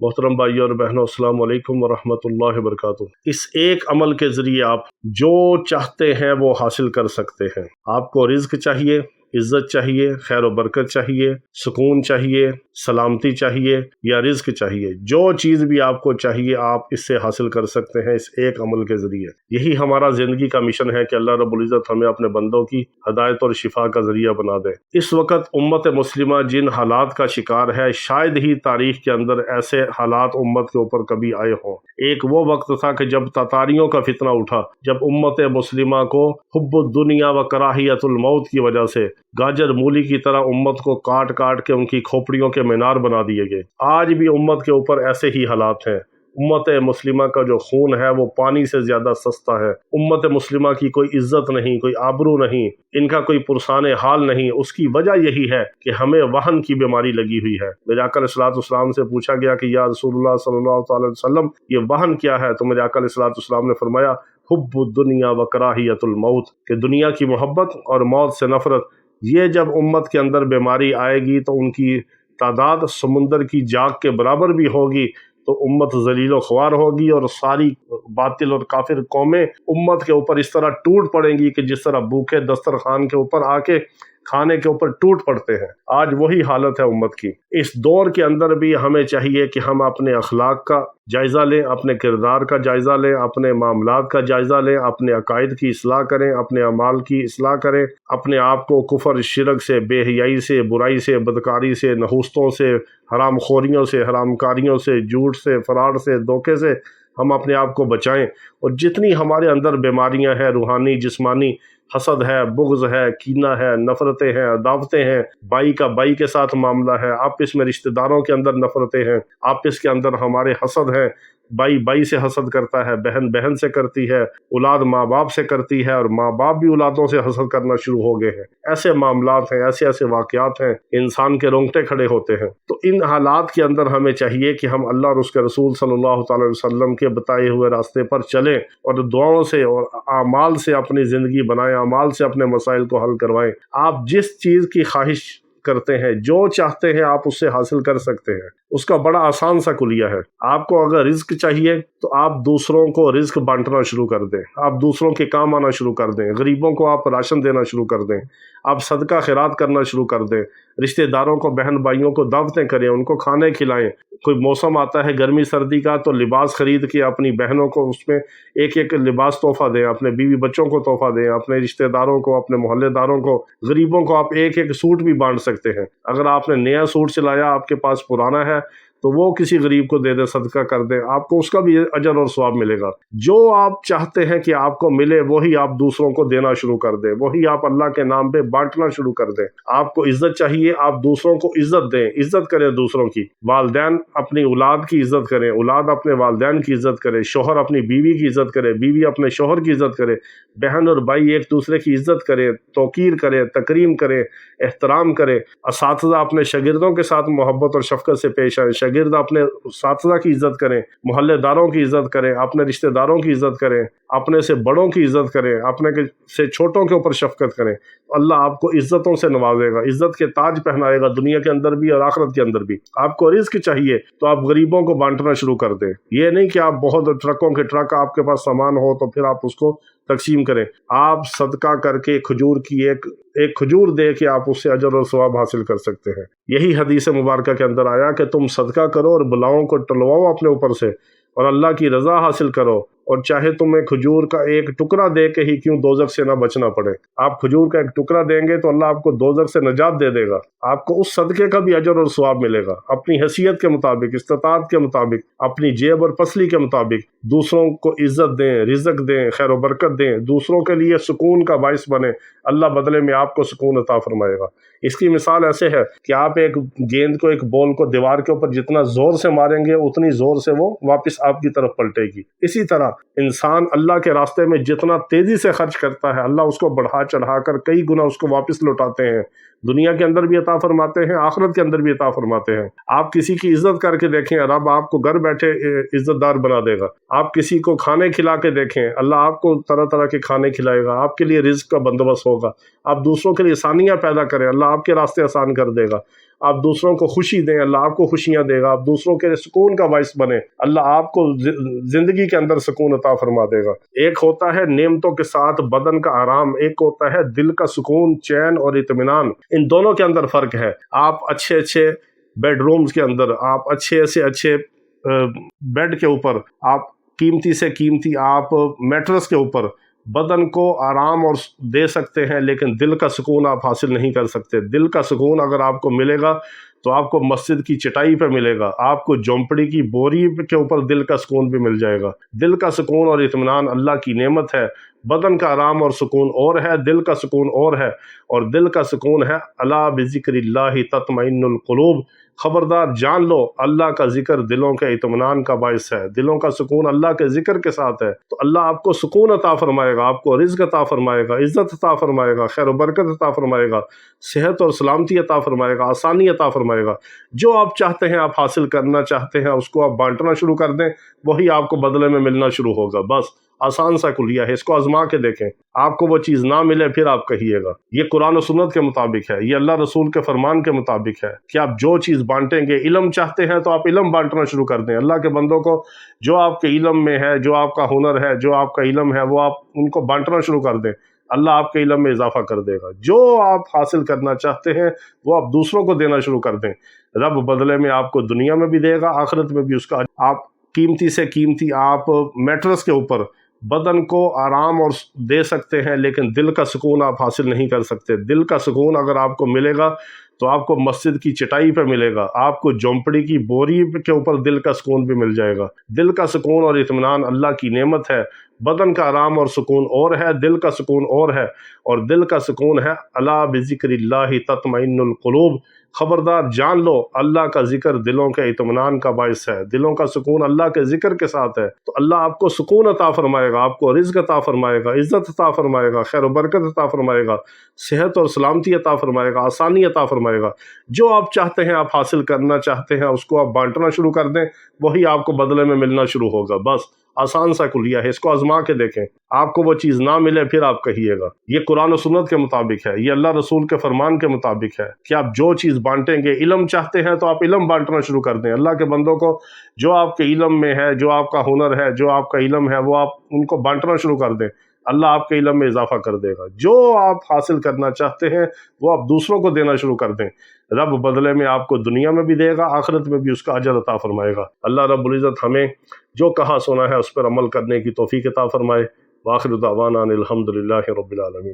محترم بھائیوں اور بہنوں، السلام علیکم ورحمۃ اللہ وبرکاتہ۔ اس ایک عمل کے ذریعے آپ جو چاہتے ہیں وہ حاصل کر سکتے ہیں۔ آپ کو رزق چاہیے، عزت چاہیے، خیر و برکت چاہیے، سکون چاہیے، سلامتی چاہیے یا رزق چاہیے، جو چیز بھی آپ کو چاہیے آپ اس سے حاصل کر سکتے ہیں اس ایک عمل کے ذریعے۔ یہی ہمارا زندگی کا مشن ہے کہ اللہ رب العزت ہمیں اپنے بندوں کی ہدایت اور شفا کا ذریعہ بنا دے۔ اس وقت امت مسلمہ جن حالات کا شکار ہے، شاید ہی تاریخ کے اندر ایسے حالات امت کے اوپر کبھی آئے ہوں۔ ایک وہ وقت تھا کہ جب تاتاریوں کا فتنہ اٹھا، جب امت مسلمہ کو حب الدنیا و کراہیت الموت کی وجہ سے گاجر مولی کی طرح امت کو کاٹ کاٹ کے ان کی کھوپڑیوں کے مینار بنا دیے گئے۔ آج بھی امت کے اوپر ایسے ہی حالات ہیں۔ امت مسلمہ کا جو خون ہے وہ پانی سے زیادہ سستا ہے۔ امت مسلمہ کی کوئی عزت نہیں، کوئی آبرو نہیں، ان کا کوئی پرسان حال نہیں۔ اس کی وجہ یہی ہے کہ ہمیں وہن کی بیماری لگی ہوئی ہے۔ میرے آقا علیہ الصلوۃ والسلام سے پوچھا گیا کہ یا رسول اللہ صلی اللہ تعالی علیہ وسلم، یہ وہن کیا ہے؟ تو میرے آقا علیہ الصلوۃ والسلام نے فرمایا حب الدنیا و کراہیت الموت، کہ دنیا کی محبت اور موت سے نفرت۔ یہ جب امت کے اندر بیماری آئے گی تو ان کی تعداد سمندر کی جاگ کے برابر بھی ہوگی، تو امت ذلیل و خوار ہوگی اور ساری باطل اور کافر قومیں امت کے اوپر اس طرح ٹوٹ پڑیں گی کہ جس طرح بھوکے دسترخوان کے اوپر آ کے کھانے کے اوپر ٹوٹ پڑتے ہیں۔ آج وہی حالت ہے امت کی۔ اس دور کے اندر بھی ہمیں چاہیے کہ ہم اپنے اخلاق کا جائزہ لیں، اپنے کردار کا جائزہ لیں، اپنے معاملات کا جائزہ لیں، اپنے عقائد کی اصلاح کریں، اپنے اعمال کی اصلاح کریں، اپنے آپ کو کفر، شرک سے، بے حیائی سے، برائی سے، بدکاری سے، نحوستوں سے، حرام خوریوں سے، حرام کاریوں سے، جھوٹ سے، فراڈ سے، دھوکے سے ہم اپنے آپ کو بچائیں۔ اور جتنی ہمارے اندر بیماریاں ہیں، روحانی، جسمانی، حسد ہے، بغض ہے، کینہ ہے، نفرتیں ہیں، عداوتیں ہیں، بائی کا بائی کے ساتھ معاملہ ہے، آپس میں رشتہ داروں کے اندر نفرتیں ہیں، آپس کے اندر ہمارے حسد ہیں، بائی بائی سے حسد کرتا ہے، بہن بہن سے کرتی ہے، اولاد ماں باپ سے کرتی ہے، اور ماں باپ بھی اولادوں سے حسد کرنا شروع ہو گئے ہیں۔ ایسے معاملات ہیں، ایسے ایسے واقعات ہیں، انسان کے رونگٹے کھڑے ہوتے ہیں۔ تو ان حالات کے اندر ہمیں چاہیے کہ ہم اللہ اور اس کے رسول صلی اللہ تعالی علیہ وسلم کے بتائے ہوئے راستے پر چلیں اور دعاؤں سے اور اعمال سے اپنی زندگی بنائیں، اعمال سے اپنے مسائل کو حل کروائیں۔ آپ جس چیز کی خواہش کرتے ہیں، جو چاہتے ہیں، آپ اس سے حاصل کر سکتے ہیں۔ اس کا بڑا آسان سا کلیہ ہے۔ آپ کو اگر رزق چاہیے تو آپ دوسروں کو رزق بانٹنا شروع کر دیں، آپ دوسروں کے کام آنا شروع کر دیں، غریبوں کو آپ راشن دینا شروع کر دیں، آپ صدقہ خیرات کرنا شروع کر دیں، رشتہ داروں کو، بہن بھائیوں کو دعوتیں کریں، ان کو کھانے کھلائیں۔ کوئی موسم آتا ہے گرمی سردی کا تو لباس خرید کے اپنی بہنوں کو اس میں ایک ایک لباس تحفہ دیں، اپنے بیوی بچوں کو تحفہ دیں، اپنے رشتہ داروں کو، اپنے محلے داروں کو، غریبوں کو آپ ایک ایک سوٹ بھی بانٹ سکتے ہیں۔ اگر آپ نے نیا سوٹ سلایا، آپ کے پاس پرانا ہے، تو وہ کسی غریب کو دے دیں، صدقہ کر دیں، آپ کو اس کا بھی اجر اور ثواب ملے گا۔ جو آپ چاہتے ہیں کہ آپ کو ملے وہی آپ دوسروں کو دینا شروع کر دیں، وہی آپ اللہ کے نام پہ بانٹنا شروع کر دیں۔ آپ کو عزت چاہیے، آپ دوسروں کو عزت دیں، عزت کریں دوسروں کی۔ والدین اپنی اولاد کی عزت کریں، اولاد اپنے والدین کی عزت کرے، شوہر اپنی بیوی کی عزت کرے، بیوی اپنے شوہر کی عزت کرے، بہن اور بھائی ایک دوسرے کی عزت کرے، توقیر کرے، تکریم کرے، احترام کرے۔ اساتذہ اپنے شاگردوں کے ساتھ محبت اور شفقت سے پیش آئیں، شاگرد اپنے اساتذہ کی عزت کریں، محلے داروں کی عزت کریں، اپنے رشتہ داروں کی عزت کریں، اپنے سے بڑوں کی عزت کریں، اپنے سے چھوٹوں کے اوپر شفقت کریں۔ اللہ آپ کو عزتوں سے نوازے گا، عزت کے تاج پہنائے گا، دنیا کے اندر بھی اور آخرت کے اندر بھی۔ آپ کو رزق چاہیے تو آپ غریبوں کو بانٹنا شروع کر دیں۔ یہ نہیں کہ آپ بہت ٹرکوں کے ٹرک آپ کے پاس سامان ہو تو پھر آپ اس کو تقسیم کریں۔ آپ صدقہ کر کے کھجور کی ایک کھجور دے کے آپ اس سے اجر اور ثواب حاصل کر سکتے ہیں۔ یہی حدیث مبارکہ کے اندر آیا کہ تم صدقہ کرو اور بلاؤں کو ٹلواؤ اپنے اوپر سے، اور اللہ کی رضا حاصل کرو، اور چاہے تمہیں کھجور کا ایک ٹکڑا دے کے ہی کیوں دوزخ سے نہ بچنا پڑے۔ آپ کھجور کا ایک ٹکڑا دیں گے تو اللہ آپ کو دوزخ سے نجات دے دے گا، آپ کو اس صدقے کا بھی اجر اور ثواب ملے گا۔ اپنی حیثیت کے مطابق، استطاعت کے مطابق، اپنی جیب اور پسلی کے مطابق دوسروں کو عزت دیں، رزق دیں، خیر و برکت دیں، دوسروں کے لیے سکون کا باعث بنیں، اللہ بدلے میں آپ کو سکون عطا فرمائے گا۔ اس کی مثال ایسے ہے کہ آپ ایک گیند کو، ایک بال کو دیوار کے اوپر جتنا زور سے ماریں گے اتنی زور سے وہ واپس آپ کی طرف پلٹے گی۔ اسی طرح انسان اللہ کے راستے میں جتنا تیزی سے خرچ کرتا ہے، اللہ اس کو بڑھا چڑھا کر کئی گنا اس کو واپس لوٹاتے ہیں، دنیا کے اندر بھی عطا فرماتے ہیں، آخرت کے اندر بھی عطا فرماتے ہیں۔ آپ کسی کی عزت کر کے دیکھیں، رب آپ کو گھر بیٹھے عزت دار بنا دے گا۔ آپ کسی کو کھانے کھلا کے دیکھیں، اللہ آپ کو طرح طرح کے کھانے کھلائے گا، آپ کے لیے رزق کا بندوبست ہوگا۔ آپ دوسروں کے لیے آسانیاں پیدا کریں، اللہ آپ کے راستے آسان کر دے گا۔ آپ دوسروں کو خوشی دیں، اللہ آپ کو خوشیاں دے گا، آپ دوسروں کے سکون کا باعث بنے، اللہ آپ کو زندگی کے اندر سکون عطا فرما دے گا۔ ایک ہوتا ہے نعمتوں کے ساتھ بدن کا آرام، ایک ہوتا ہے دل کا سکون، چین اور اطمینان۔ ان دونوں کے اندر فرق ہے۔ آپ اچھے بیڈ رومز کے اندر، آپ اچھے بیڈ کے اوپر، آپ قیمتی سے قیمتی آپ میٹرس کے اوپر بدن کو آرام اور دے سکتے ہیں، لیکن دل کا سکون آپ حاصل نہیں کر سکتے۔ دل کا سکون اگر آپ کو ملے گا تو آپ کو مسجد کی چٹائی پہ ملے گا، آپ کو جھونپڑی کی بوری کے اوپر دل کا سکون بھی مل جائے گا۔ دل کا سکون اور اطمینان اللہ کی نعمت ہے، بدن کا آرام اور سکون اور ہے، دل کا سکون اور ہے، اور دل کا سکون ہے الا بذکر اللہ تطمئن القلوب۔ خبردار جان لو اللہ کا ذکر دلوں کے اطمینان کا باعث ہے، دلوں کا سکون اللہ کے ذکر کے ساتھ ہے تو اللہ آپ کو سکون عطا فرمائے گا، آپ کو رزق عطا فرمائے گا، عزت عطا فرمائے گا، خیر و برکت عطا فرمائے گا، صحت اور سلامتی عطا فرمائے گا، آسانی عطا فرمائے گا۔ جو آپ چاہتے ہیں، آپ حاصل کرنا چاہتے ہیں، اس کو آپ بانٹنا شروع کر دیں، وہی آپ کو بدلے میں ملنا شروع ہوگا۔ بس آسان سا کلیہ ہے، اس کو آزما کے دیکھیں، آپ کو وہ چیز نہ ملے پھر آپ کہیے گا۔ یہ قرآن و سنت کے مطابق ہے، یہ اللہ رسول کے فرمان کے مطابق ہے کہ آپ جو چیز بانٹیں گے، علم چاہتے ہیں تو آپ علم بانٹنا شروع کر دیں۔ اللہ کے بندوں کو جو آپ کے علم میں ہے، جو آپ کا ہنر ہے، جو آپ کا علم ہے، وہ آپ ان کو بانٹنا شروع کر دیں، اللہ آپ کے علم میں اضافہ کر دے گا۔ جو آپ حاصل کرنا چاہتے ہیں وہ آپ دوسروں کو دینا شروع کر دیں، رب بدلے میں آپ کو دنیا میں بھی دے گا، آخرت میں بھی اس کا۔ آپ قیمتی سے قیمتی آپ میٹرس کے اوپر بدن کو آرام اور دے سکتے ہیں، لیکن دل کا سکون آپ حاصل نہیں کر سکتے۔ دل کا سکون اگر آپ کو ملے گا تو آپ کو مسجد کی چٹائی پہ ملے گا، آپ کو جھونپڑی کی بوری کے اوپر دل کا سکون بھی مل جائے گا۔ دل کا سکون اور اطمینان اللہ کی نعمت ہے، بدن کا آرام اور سکون اور ہے، دل کا سکون اور ہے، اور دل کا سکون ہے الا بذکر اللہ تطمئن القلوب۔ خبردار جان لو اللہ کا ذکر دلوں کے اطمینان کا باعث ہے، دلوں کا سکون اللہ کے ذکر کے ساتھ ہے تو اللہ آپ کو سکون عطا فرمائے گا، آپ کو رزق عطا فرمائے گا، عزت عطا فرمائے گا، خیر و برکت عطا فرمائے گا، صحت اور سلامتی عطا فرمائے گا، آسانی عطا فرمائے گا۔ جو آپ چاہتے ہیں، آپ حاصل کرنا چاہتے ہیں، اس کو آپ بانٹنا شروع کر دیں، وہی آپ کو بدلے میں ملنا شروع ہوگا۔ بس آسان سا کلیہ ہے، اس کو آزما کے دیکھیں، آپ کو وہ چیز نہ ملے پھر آپ کہیے گا۔ یہ قرآن و سنت کے مطابق ہے، یہ اللہ رسول کے فرمان کے مطابق ہے کہ آپ جو چیز بانٹیں گے، علم چاہتے ہیں تو آپ علم بانٹنا شروع کر دیں۔ اللہ کے بندوں کو جو آپ کے علم میں ہے، جو آپ کا ہنر ہے، جو آپ کا علم ہے، وہ آپ ان کو بانٹنا شروع کر دیں، اللہ آپ کے علم میں اضافہ کر دے گا۔ جو آپ حاصل کرنا چاہتے ہیں وہ آپ دوسروں کو دینا شروع کر دیں، رب بدلے میں آپ کو دنیا میں بھی دے گا، آخرت میں بھی اس کا اجر عطا فرمائے گا۔ اللہ رب العزت ہمیں جو کہا سنا ہے اس پر عمل کرنے کی توفیق عطا فرمائے۔ وآخر دعوانا ان الحمد للہ رب العالمین۔